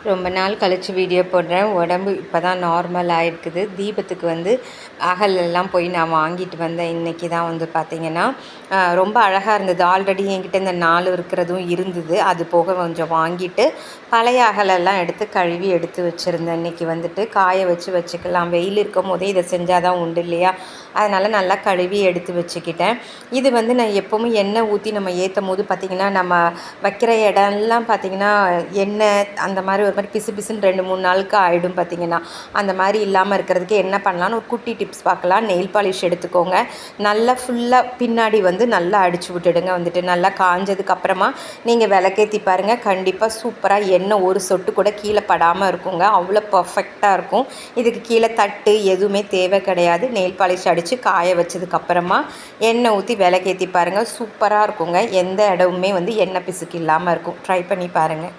ரொம்ப நாள் கழித்து வீடியோ போடுறேன். உடம்பு இப்போ தான் நார்மல் ஆகிருக்குது. தீபத்துக்கு வந்து அகலெல்லாம் போய் நான் வாங்கிட்டு வந்தேன். இன்றைக்கி தான் வந்து பார்த்திங்கன்னா ரொம்ப அழகாக இருந்தது. ஆல்ரெடி என்கிட்ட இந்த 4 இருக்கிறதும் இருந்தது. அது போக கொஞ்சம் வாங்கிட்டு பழைய அகலெல்லாம் எடுத்து கழுவி எடுத்து வச்சுருந்தேன். இன்றைக்கி வந்துட்டு காய வச்சுக்கலாம். வெயில் இருக்கும் போதே இதை செஞ்சால் தான் உண்டு இல்லையா? அதனால் நல்லா கழுவி எடுத்து வச்சுக்கிட்டேன். இது வந்து நான் எப்போவும் எண்ணெய் ஊற்றி நம்ம ஏற்றும் போது பார்த்திங்கன்னா நம்ம வைக்கிற இடம்லாம் பார்த்திங்கன்னா எண்ணெய் அந்த மாதிரி ஒரு மாதிரி பிசு பிசுன்னு 2-3 நாளுக்கு ஆகிடும். பார்த்திங்கன்னா அந்த மாதிரி இல்லாமல் இருக்கிறதுக்கு என்ன பண்ணலான்னு ஒரு குட்டி டிப்ஸ் பார்க்கலாம். நெயில் பாலிஷ் எடுத்துக்கோங்க. நல்லா ஃபுல்லாக பின்னாடி வந்து நல்லா அடித்து விட்டுடுங்க. வந்துட்டு நல்லா காஞ்சதுக்கப்புறமா நீங்கள் விளக்கேற்றி பாருங்கள். கண்டிப்பாக சூப்பராக எண்ணெய் ஒரு சொட்டு கூட கீழே படாமல் இருக்குங்க. அவ்வளோ பர்ஃபெக்டாக இருக்கும். இதுக்கு கீழே தட்டு எதுவுமே தேவை கிடையாது. நெயில் பாலிஷ் அடித்து காய வச்சதுக்கப்புறமா எண்ணெய் ஊற்றி விளக்கேற்றி பாருங்கள். சூப்பராக இருக்குங்க. எந்த இடமுமே வந்து எண்ணெய் பிசுக்கு இல்லாமல் இருக்கும். ட்ரை பண்ணி பாருங்கள்.